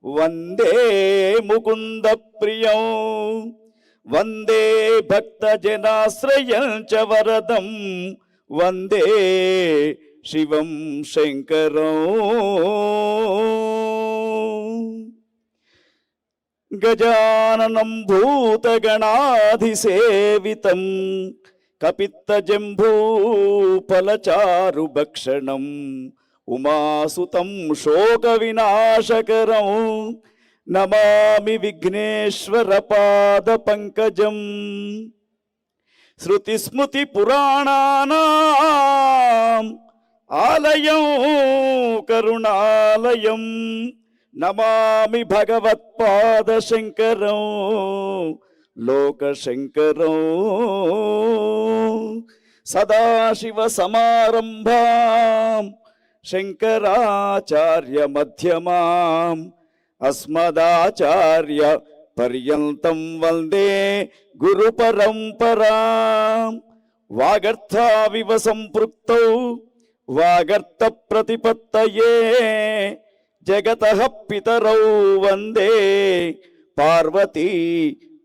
వందే ముకుంద ప్రియం వందే భక్తజనాశ్రయం చ వరదం వందే శివం శంకరం. గజాననం భూతగణాధిసేవితం కపిత్తజంబూఫలచారుభక్షణం ఉమాసుతం శోక వినాశకరం నమామి విఘ్నేశ్వర పాద పంకజం. శృతిస్మృతి పురాణానాం ఆలయం కరుణాలయం నమామి భగవత్పాద శంకరం లోకశంకరం. సదాశివ సమారంభాం శంకరాచార్య మధ్యమాం అస్మదాచార్య పర్యంతం వందే గురు పరంపరాం. వాగర్థావివ సంపృక్తౌ వాగర్థ ప్రతిపత్తయే జగతః పితరౌ వందే పార్వతీ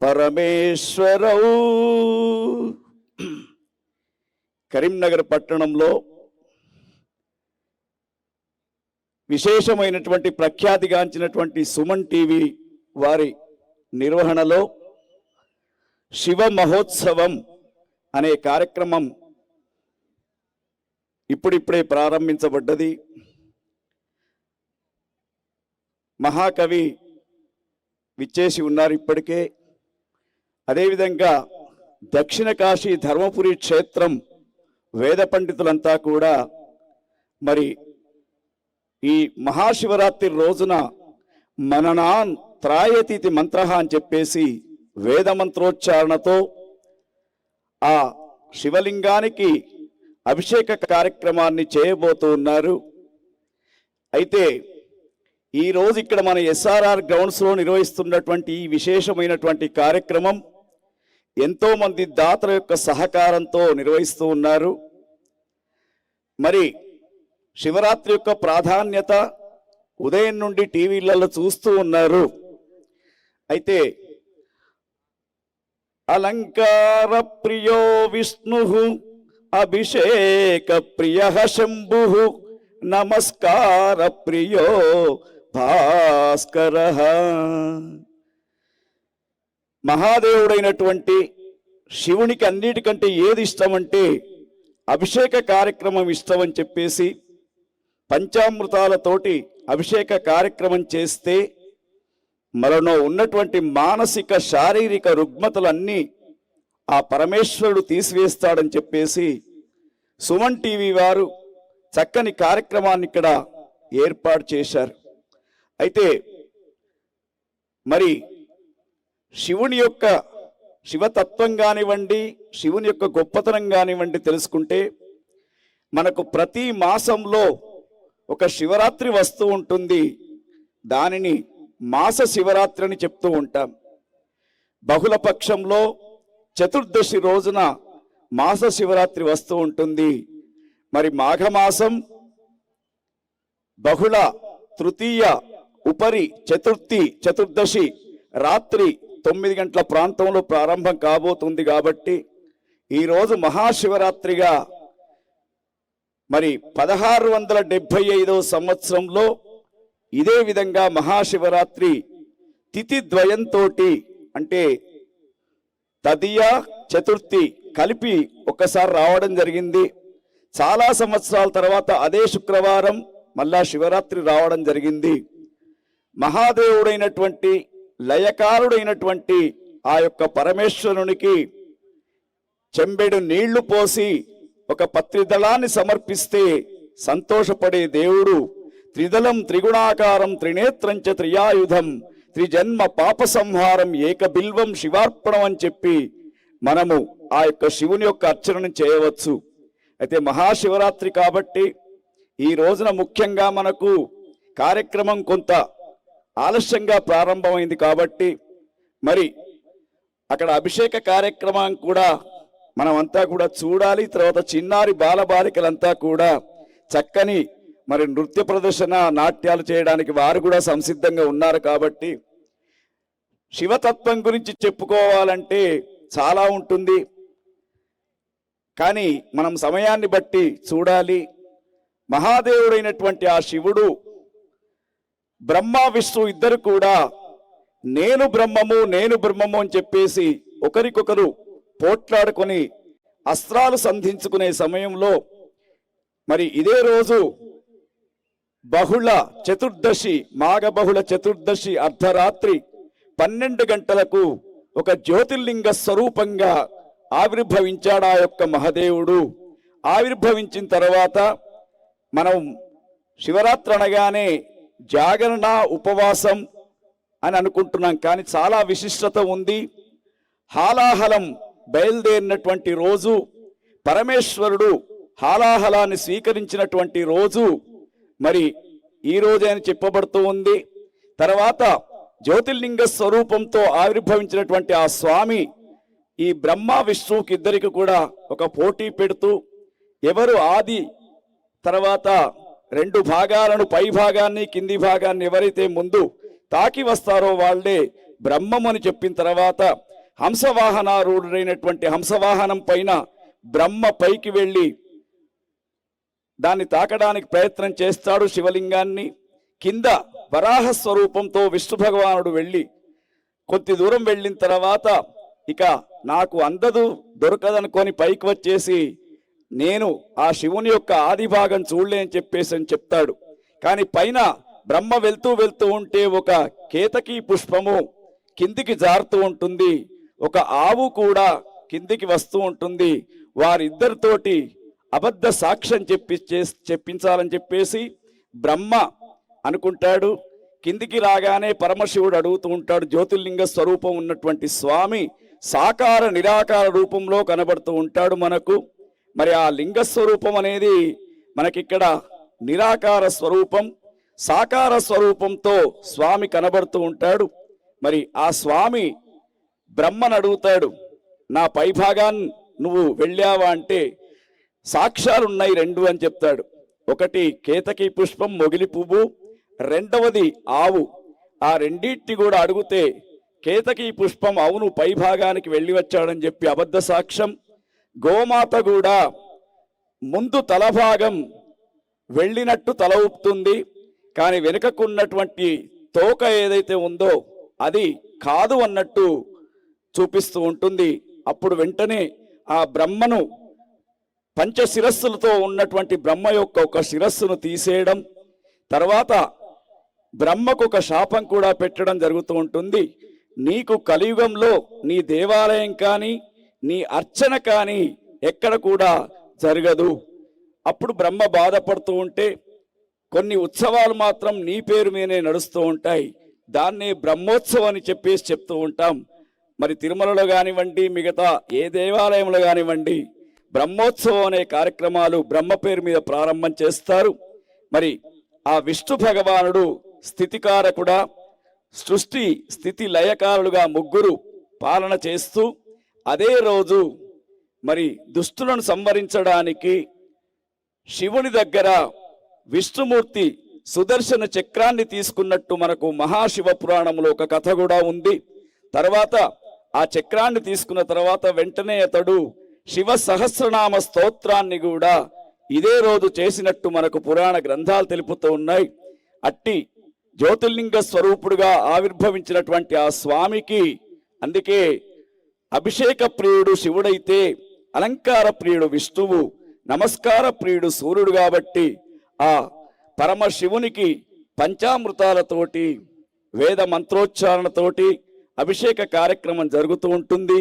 పరమేశ్వరౌ. కరీంనగర్ పట్టణంలో విశేషమైనటువంటి ప్రఖ్యాతిగాంచినటువంటి సుమన్ టీవీ వారి నిర్వహణలో శివ మహోత్సవం అనే కార్యక్రమం ఇప్పుడిప్పుడే ప్రారంభించబడ్డది. మహాకవి విచ్చేసి ఉన్నారు ఇప్పటికే. అదేవిధంగా దక్షిణ కాశీ ధర్మపురి క్షేత్రం వేద పండితులంతా కూడా మరి ఈ మహాశివరాత్రి రోజున మననాన్ త్రాయతీతి మంత్ర అని చెప్పేసి వేద మంత్రోచ్చారణతో ఆ శివలింగానికి అభిషేక కార్యక్రమాన్ని చేయబోతూ ఉన్నారు. అయితే ఈరోజు ఇక్కడ మన ఎస్ఆర్ఆర్ గ్రౌండ్స్లో నిర్వహిస్తున్నటువంటి ఈ విశేషమైనటువంటి కార్యక్రమం ఎంతోమంది దాతల యొక్క సహకారంతో నిర్వహిస్తూ ఉన్నారు. మరి శివరాత్రి యొక్క ప్రాధాన్యత ఉదయం నుండి టీవీలలో చూస్తూ ఉన్నారు. అయితే అలంకార ప్రియో విష్ణు అభిషేక ప్రియ శంభు నమస్కార ప్రియో భాస్కర. మహాదేవుడైనటువంటి శివునికి అన్నిటికంటే ఏది ఇష్టమంటే అభిషేక కార్యక్రమం ఇష్టం అని చెప్పేసి పంచామృతాలతోటి అభిషేక కార్యక్రమం చేస్తే మనలో ఉన్నటువంటి మానసిక శారీరక రుగ్మతలన్నీ ఆ పరమేశ్వరుడు తీసివేస్తాడని చెప్పేసి సుమన్ టీవీ వారు చక్కని కార్యక్రమాన్ని ఇక్కడ ఏర్పాటు చేశారు. అయితే మరి శివుని యొక్క శివతత్వం కానివ్వండి, శివుని యొక్క గొప్పతనం కానివ్వండి తెలుసుకుంటే మనకు ప్రతి మాసంలో ఒక శివరాత్రి వస్తూ ఉంటుంది. దానిని మాస శివరాత్రి అని చెప్తూ ఉంటాం. బహుళ పక్షంలో చతుర్దశి రోజున మాస శివరాత్రి వస్తూ ఉంటుంది. మరి మాఘమాసం బహుళ తృతీయ ఉపరి చతుర్దశి రాత్రి 9 గంటల ప్రాంతంలో ప్రారంభం కాబోతుంది. కాబట్టి ఈరోజు మహాశివరాత్రిగా మరి 1675వ సంవత్సరంలో ఇదే విధంగా మహాశివరాత్రి తిథి ద్వయంతో అంటే తదియ చతుర్థి కలిపి ఒక్కసారి రావడం జరిగింది. చాలా సంవత్సరాల తర్వాత అదే శుక్రవారం మళ్ళా శివరాత్రి రావడం జరిగింది. మహాదేవుడైనటువంటి లయకారుడైనటువంటి ఆ యొక్క పరమేశ్వరునికి చెంబెడు నీళ్లు పోసి ఒక పత్రిదళాన్ని సమర్పిస్తే సంతోషపడే దేవుడు త్రిదళం త్రిగుణాకారం త్రినేత్రంచ త్రియాయుధం త్రిజన్మ పాప సంహారం ఏకబిల్వం శివార్పణం అని చెప్పి మనము ఆ యొక్క శివుని యొక్క అర్చనను చేయవచ్చు. అయితే మహాశివరాత్రి కాబట్టి ఈ రోజున ముఖ్యంగా మనకు కార్యక్రమం కొంత ఆలస్యంగా ప్రారంభమైంది. కాబట్టి మరి అక్కడ అభిషేక కార్యక్రమం కూడా మనమంతా కూడా చూడాలి. తర్వాత చిన్నారి బాలబాలికలంతా కూడా చక్కని మరి నృత్య ప్రదర్శన నాట్యాలు చేయడానికి వారు కూడా సంసిద్ధంగా ఉన్నారు. కాబట్టి శివతత్వం గురించి చెప్పుకోవాలంటే చాలా ఉంటుంది. కానీ మనం సమయాన్ని బట్టి చూడాలి. మహాదేవుడైనటువంటి ఆ శివుడు బ్రహ్మ విష్ణు ఇద్దరు కూడా నేను బ్రహ్మము నేను బ్రహ్మము అని చెప్పేసి ఒకరికొకరు పోట్లాడుకొని అస్త్రాలు సంధించుకునే సమయంలో మరి ఇదే రోజు బహుళ చతుర్దశి మాఘ బహుళ చతుర్దశి అర్ధరాత్రి 12 గంటలకు ఒక జ్యోతిర్లింగ స్వరూపంగా ఆవిర్భవించాడు ఆ యొక్క మహాదేవుడు. ఆవిర్భవించిన తర్వాత మనం శివరాత్రి అనగానే జాగరణ ఉపవాసం అని అనుకుంటున్నాం, కానీ చాలా విశిష్టత ఉంది. హాలాహలం బయలుదేరినటువంటి రోజు, పరమేశ్వరుడు హాలాహలాన్ని స్వీకరించినటువంటి రోజు మరి ఈ రోజే అని చెప్పబడుతూ ఉంది. తర్వాత జ్యోతిర్లింగ స్వరూపంతో ఆవిర్భవించినటువంటి ఆ స్వామి ఈ బ్రహ్మ విష్ణువుకి ఇద్దరికి కూడా ఒక పోటీ పెడుతూ ఎవరు ఆది తర్వాత 2 భాగాలను పై భాగాన్ని కింది భాగాన్ని ఎవరైతే ముందు తాకి వస్తారో వాళ్ళే బ్రహ్మం అని చెప్పిన తర్వాత హంసవాహనారూఢుడైనటువంటి హంసవాహనం పైన బ్రహ్మ పైకి వెళ్ళి దాన్ని తాకడానికి ప్రయత్నం చేస్తాడు శివలింగాన్ని. కింద వరాహ స్వరూపంతో విష్ణు భగవానుడు వెళ్ళి కొద్ది దూరం వెళ్ళిన తర్వాత ఇక నాకు అందదు దొరకదనుకొని పైకి వచ్చేసి నేను ఆ శివుని యొక్క ఆది భాగం చూడలే అని చెప్పేసి చెప్తాడు. కానీ పైన బ్రహ్మ వెళ్తూ వెళ్తూ ఉంటే ఒక కేతకీ పుష్పము కిందికి జారుతూ ఉంటుంది, ఒక ఆవు కూడా కిందికి వస్తూ ఉంటుంది. వారిద్దరితోటి అబద్ధ సాక్ష్యం చెప్పించాలని చెప్పేసి బ్రహ్మ అనుకుంటాడు. కిందికి రాగానే పరమశివుడు అడుగుతూ ఉంటాడు. జ్యోతిర్లింగ స్వరూపం ఉన్నటువంటి స్వామి సాకార నిరాకార రూపంలో కనబడుతూ ఉంటాడు మనకు. మరి ఆ లింగ స్వరూపం అనేది మనకిక్కడ నిరాకార స్వరూపం, సాకార స్వరూపంతో స్వామి కనబడుతూ ఉంటాడు. మరి ఆ స్వామి బ్రహ్మను అడుగుతాడు, నా పైభాగాన్ని నువ్వు వెళ్ళావా అంటే సాక్ష్యాలున్నాయి 2 అని చెప్తాడు. ఒకటి కేతకీ పుష్పం మొగిలి పువ్వు, రెండవది ఆవు. ఆ రెండింటిని కూడా అడిగితే కేతకీ పుష్పం అవును పై భాగానికి వెళ్ళి వచ్చాడని చెప్పి అబద్ధ సాక్ష్యం. గోమాత కూడా ముందు తలభాగం వెళ్ళినట్టు తల ఊపుతుంది, కానీ వెనుకకున్నటువంటి తోక ఏదైతే ఉందో అది కాదు అన్నట్టు చూపిస్తూ ఉంటుంది. అప్పుడు వెంటనే ఆ బ్రహ్మను పంచశిరస్సులతో ఉన్నటువంటి బ్రహ్మ యొక్క ఒక శిరస్సును తీసేయడం, తర్వాత బ్రహ్మకు ఒక శాపం కూడా పెట్టడం జరుగుతూ ఉంటుంది. నీకు కలియుగంలో నీ దేవాలయం కానీ నీ అర్చన కానీ ఎక్కడ కూడా జరగదు. అప్పుడు బ్రహ్మ బాధపడుతూ ఉంటే కొన్ని ఉత్సవాలు మాత్రం నీ పేరు మీదే నడుస్తూ ఉంటాయి, దాన్నే బ్రహ్మోత్సవం అని చెప్పేసి చెప్తూ ఉంటాం. మరి తిరుమలలో కానివ్వండి, మిగతా ఏ దేవాలయంలో కానివ్వండి, బ్రహ్మోత్సవం అనే కార్యక్రమాలు బ్రహ్మ పేరు మీద ప్రారంభం చేస్తారు. మరి ఆ విష్ణు భగవానుడు స్థితికారకుడా, సృష్టి స్థితి లయకారులుగా ముగ్గురు పాలన చేస్తూ అదే రోజు మరి దుష్టులను సంవరించడానికి శివుని దగ్గర విష్ణుమూర్తి సుదర్శన చక్రాన్ని తీసుకున్నట్టు మనకు మహాశివ పురాణంలో ఒక కథ కూడా ఉంది. తర్వాత ఆ చక్రాన్ని తీసుకున్న తర్వాత వెంటనే అతడు శివ సహస్రనామ స్తోత్రాన్ని కూడా ఇదే రోజు చేసినట్టు మనకు పురాణ గ్రంథాలు తెలుపుతూ ఉన్నాయి. అట్టి జ్యోతిర్లింగ స్వరూపుడుగా ఆవిర్భవించినటువంటి ఆ స్వామికి అందుకే అభిషేక ప్రియుడు శివుడైతే అలంకార ప్రియుడు విష్ణువు, నమస్కార ప్రియుడు సూర్యుడు. కాబట్టి ఆ పరమశివునికి పంచామృతాలతోటి వేద మంత్రోచ్చారణతోటి అభిషేక కార్యక్రమం జరుగుతూ ఉంటుంది.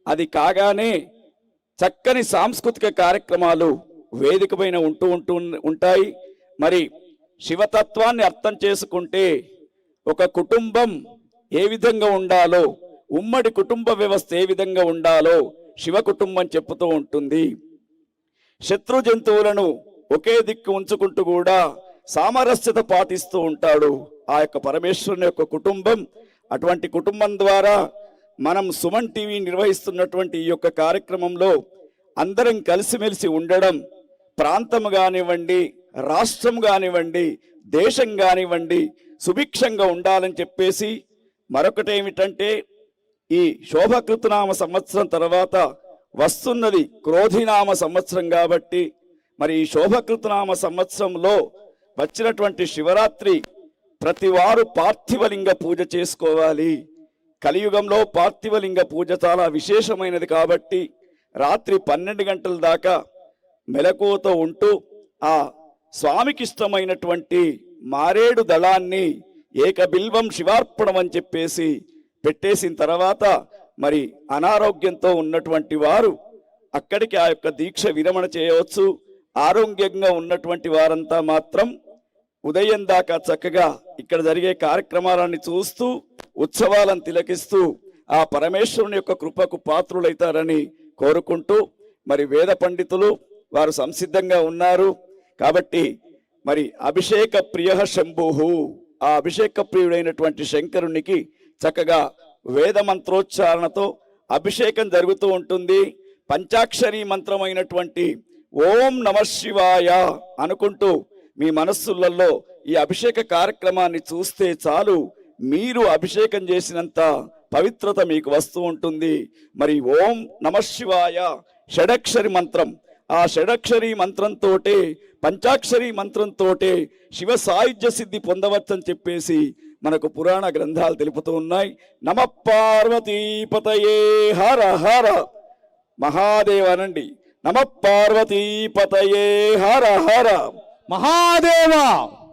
అది కాగానే చక్కని సాంస్కృతిక కార్యక్రమాలు వేదిక పైన ఉంటాయి. మరి శివతత్వాన్ని అర్థం చేసుకుంటే ఒక కుటుంబం ఏ విధంగా ఉండాలో, ఉమ్మడి కుటుంబ వ్యవస్థ ఏ విధంగా ఉండాలో శివ కుటుంబం చెప్పుతూ ఉంటుంది. శత్రు జంతువులను ఒకే దిక్కు ఉంచుకుంటూ కూడా సామరస్యత పాటిస్తూ ఉంటాడు ఆ యొక్క పరమేశ్వరుని యొక్క కుటుంబం. అటువంటి కుటుంబం ద్వారా మనం సుమన్ టీవీ నిర్వహిస్తున్నటువంటి ఈ యొక్క కార్యక్రమంలో అందరం కలిసిమెలిసి ఉండడం, ప్రాంతం కానివ్వండి, రాష్ట్రం కానివ్వండి, దేశం కానివ్వండి సుభిక్షంగా ఉండాలని చెప్పేసి, మరొకటి ఏమిటంటే ఈ శోభకృతనామ సంవత్సరం తర్వాత వస్తున్నది క్రోధినామ సంవత్సరం కాబట్టి, మరి ఈ శోభకృతనామ సంవత్సరంలో వచ్చినటువంటి శివరాత్రి ప్రతివారు పార్థివలింగ పూజ చేసుకోవాలి. కలియుగంలో పార్థివలింగ పూజ చాలా విశేషమైనది కాబట్టి రాత్రి 12 గంటల దాకా మెలకువతో ఉంటూ ఆ స్వామికి ఇష్టమైనటువంటి మారేడు దళాన్ని ఏకబిల్వం శివార్పణం అని చెప్పేసి పెట్టేసిన తర్వాత మరి అనారోగ్యంతో ఉన్నటువంటి వారు అక్కడికి ఆ యొక్క దీక్ష విరమణ చేయవచ్చు. ఆరోగ్యంగా ఉన్నటువంటి వారంతా మాత్రం ఉదయం దాకా చక్కగా ఇక్కడ జరిగే కార్యక్రమాలను చూస్తూ ఉత్సవాలను తిలకిస్తూ ఆ పరమేశ్వరుని యొక్క కృపకు పాత్రులైతారని కోరుకుంటూ, మరి వేద పండితులు వారు సంసిద్ధంగా ఉన్నారు కాబట్టి మరి అభిషేక ప్రియ శంభుహు, ఆ అభిషేక ప్రియుడైనటువంటి శంకరునికి చక్కగా వేద మంత్రోచ్చారణతో అభిషేకం జరుగుతూ ఉంటుంది. పంచాక్షరీ మంత్రమైనటువంటి ఓం నమ శివాయ అనుకుంటూ మీ మనస్సులలో ఈ అభిషేక కార్యక్రమాన్ని చూస్తే చాలు, మీరు అభిషేకం చేసినంత పవిత్రత మీకు వస్తూ ఉంటుంది. మరి ఓం నమ శివాయ షడక్షరి మంత్రం, ఆ షడక్షరి మంత్రంతో పంచాక్షరి మంత్రంతో శివ సాయుధ్య సిద్ధి పొందవచ్చని చెప్పేసి మనకు పురాణ గ్రంథాలు తెలుపుతూ ఉన్నాయి. నమ పార్వతీపతయే హర హర మహాదేవ అనండి. నమ పార్వతీపతయే హర హర మహాదేవ.